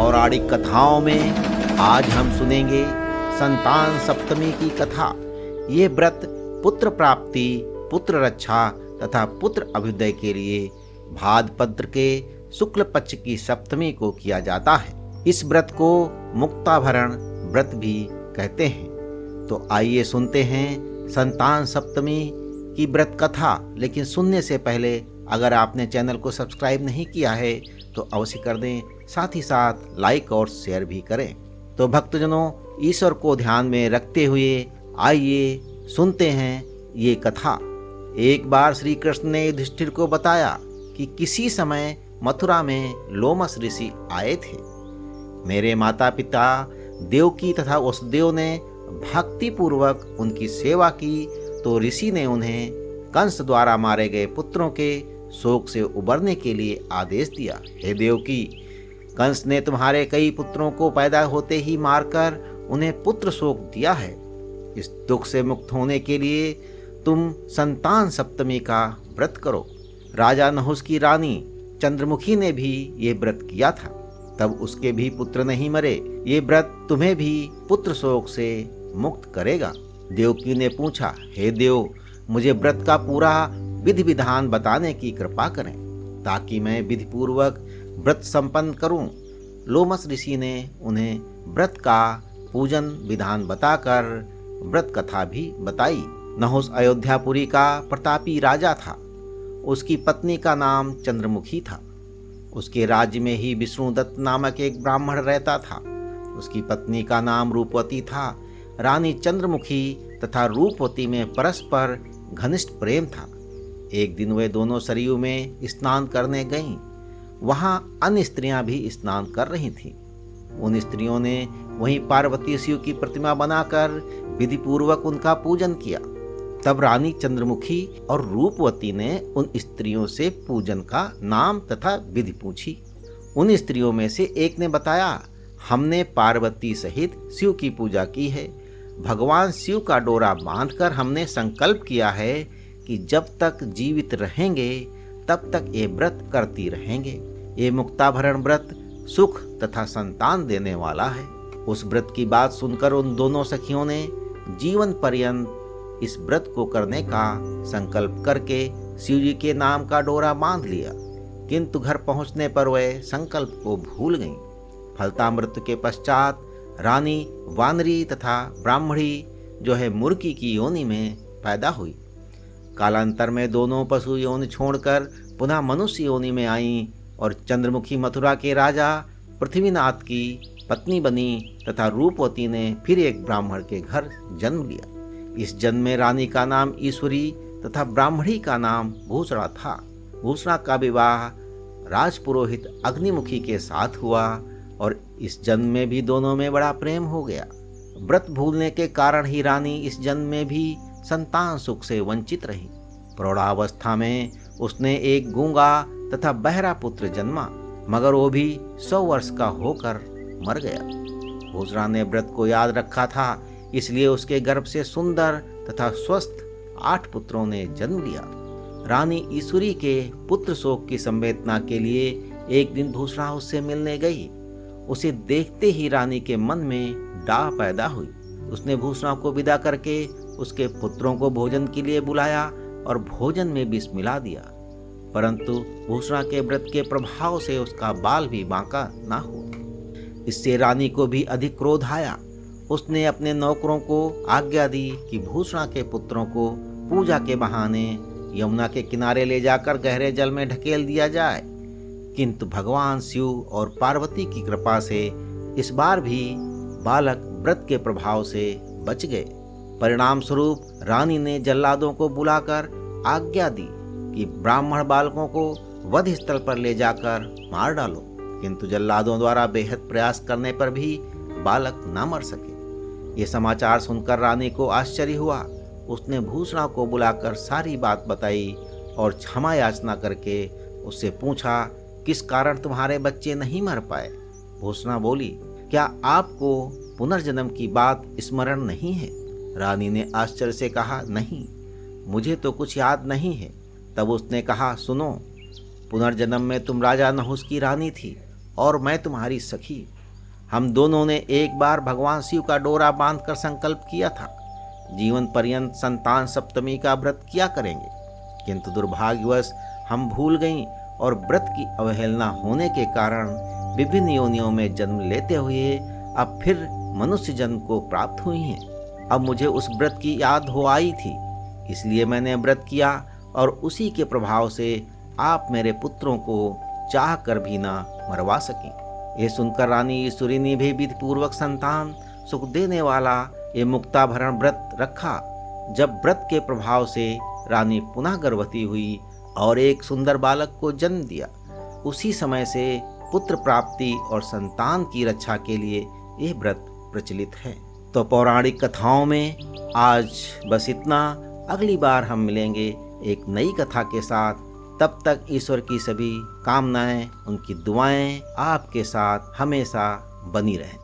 पौराणिक कथाओं में आज हम सुनेंगे संतान सप्तमी की कथा। ये व्रत पुत्र प्राप्ति, पुत्र रक्षा तथा पुत्र अभ्युदय के लिए भाद्रपद के शुक्ल पक्ष की सप्तमी को किया जाता है। इस व्रत को मुक्ताभरण व्रत भी कहते हैं। तो आइए सुनते हैं संतान सप्तमी की व्रत कथा। लेकिन सुनने से पहले अगर आपने चैनल को सब्सक्राइब नहीं किया है तो अवश्य कर दें, साथ ही साथ लाइक और शेयर भी करें। तो भक्तजनों, ईश्वर को ध्यान में रखते हुए आइए सुनते हैं ये कथा। एक बार श्री कृष्ण ने युधिष्ठिर को बताया कि किसी समय मथुरा में लोमस ऋषि आए थे। मेरे माता पिता देवकी तथा वसुदेव ने भक्ति पूर्वक उनकी सेवा की तो ऋषि ने उन्हें कंस द्वारा मारे गए पुत्रों के शोक से उबरने के लिए आदेश दिया। हे देवकी, कंस ने तुम्हारे कई पुत्रों को पैदा होते ही मारकर उन्हें पुत्र शोक दिया है। इस दुख से मुक्त होने के लिए तुम संतान सप्तमी का व्रत करो। राजा नहुस की रानी चंद्रमुखी ने भी ये व्रत किया था, तब उसके भी पुत्र नहीं मरे। ये व्रत तुम्हें भी पुत्र शोक से मुक्त करेगा। देवकी ने पूछा, हे देव, मुझे व्रत का पूरा विधि विधान बताने की कृपा करें ताकि मैं विधि पूर्वक व्रत संपन्न करूं। लोमस ऋषि ने उन्हें व्रत का पूजन विधान बताकर व्रत कथा भी बताई। नहुस अयोध्यापुरी का प्रतापी राजा था। उसकी पत्नी का नाम चंद्रमुखी था। उसके राज्य में ही विष्णुदत्त नामक एक ब्राह्मण रहता था। उसकी पत्नी का नाम रूपवती था। रानी चंद्रमुखी तथा रूपवती में परस्पर घनिष्ठ प्रेम था। एक दिन वे दोनों सरयू में स्नान करने गईं। वहां अन्य स्त्रियां भी स्नान कर रही थीं। उन स्त्रियों ने वहीं पार्वती शिव की प्रतिमा बनाकर विधि पूर्वक उनका पूजन किया। तब रानी चंद्रमुखी और रूपवती ने उन स्त्रियों से पूजन का नाम तथा विधि पूछी। उन स्त्रियों में से एक ने बताया, हमने पार्वती सहित शिव की पूजा की है। भगवान शिव का डोरा बांधकर हमने संकल्प किया है कि जब तक जीवित रहेंगे तब तक ये व्रत करती रहेंगे। ये मुक्ताभरण व्रत सुख तथा संतान देने वाला है। उस व्रत की बात सुनकर उन दोनों सखियों ने जीवन पर्यंत इस व्रत को करने का संकल्प करके शिव जी के नाम का डोरा बांध लिया। किंतु घर पहुंचने पर वे संकल्प को भूल गईं। फलतामृत के पश्चात रानी वानरी तथा ब्राह्मणी जो है मुर्गी की योनि में पैदा हुई। कालांतर में दोनों पशु योनि छोड़कर पुनः मनुष्य योनि में आईं और चंद्रमुखी मथुरा के राजा पृथ्वीनाथ की पत्नी बनी तथा रूपवती ने फिर एक ब्राह्मण के घर जन्म लिया। इस जन्म में रानी का नाम ईश्वरी तथा ब्राह्मणी का नाम भूषणा था। भूषणा का विवाह राजपुरोहित अग्निमुखी के साथ हुआ और इस जन्म में भी दोनों में बड़ा प्रेम हो गया। व्रत भूलने के कारण ही रानी इस जन्म में भी संतान सुख से वंचित रही। प्रौढ़ावस्था में उसने एक गूंगा तथा बहरा पुत्र जन्मा, मगर वो भी 100 वर्ष का होकर मर गया। भूषणा ने व्रत को याद रखा था, इसलिए उसके गर्भ से सुंदर तथा स्वस्थ 8 पुत्रों ने जन्म लिया। रानी ईश्वरी के पुत्र शोक की संवेदना के लिए एक दिन भूषणा उससे मिलने गई। उसे देखते ही रानी के मन में डाह पैदा हुई। उसने भूषणा को विदा करके उसके पुत्रों को भोजन के लिए बुलाया और भोजन में विष मिला दिया, परंतु भूषणा के व्रत के प्रभाव से उसका बाल भी बांका ना हुआ। इससे रानी को भी अधिक क्रोध आया। उसने अपने नौकरों को आज्ञा दी कि भूषणा के पुत्रों को पूजा के बहाने यमुना के किनारे ले जाकर गहरे जल में ढकेल दिया जाए। किंतु भगवान शिव और पार्वती की कृपा से इस बार भी बालक व्रत के प्रभाव से बच गए। परिणाम स्वरूप रानी ने जल्लादों को बुलाकर आज्ञा दी कि ब्राह्मण बालकों को वध स्थल पर ले जाकर मार डालो। किंतु जल्लादों द्वारा बेहद प्रयास करने पर भी बालक न मर सके। ये समाचार सुनकर रानी को आश्चर्य हुआ। उसने भूषणा को बुलाकर सारी बात बताई और क्षमा याचना करके उससे पूछा, किस कारण तुम्हारे बच्चे नहीं मर पाए? भूषणा बोली, क्या आपको पुनर्जन्म की बात स्मरण नहीं है? रानी ने आश्चर्य से कहा, नहीं, मुझे तो कुछ याद नहीं है। तब उसने कहा, सुनो, पुनर्जन्म में तुम राजा नहुस की रानी थी और मैं तुम्हारी सखी। हम दोनों ने एक बार भगवान शिव का डोरा बांधकर संकल्प किया था, जीवन पर्यंत संतान सप्तमी का व्रत किया करेंगे, किंतु दुर्भाग्यवश हम भूल गईं और व्रत की अवहेलना होने के कारण विभिन्न योनियों में जन्म लेते हुए अब फिर मनुष्य जन्म को प्राप्त हुई हैं। अब मुझे उस व्रत की याद हो आई थी, इसलिए मैंने व्रत किया और उसी के प्रभाव से आप मेरे पुत्रों को चाह कर भी ना मरवा सकी। ये सुनकर रानी ईश्वरी ने भी विधिपूर्वक संतान सुख देने वाला ये मुक्ताभरण व्रत रखा। जब व्रत के प्रभाव से रानी पुनः गर्भवती हुई और एक सुंदर बालक को जन्म दिया, उसी समय से पुत्र प्राप्ति और संतान की रक्षा के लिए यह व्रत प्रचलित है। तो पौराणिक कथाओं में आज बस इतना। अगली बार हम मिलेंगे एक नई कथा के साथ। तब तक ईश्वर की सभी कामनाएं, उनकी दुआएं आपके साथ हमेशा बनी रहें।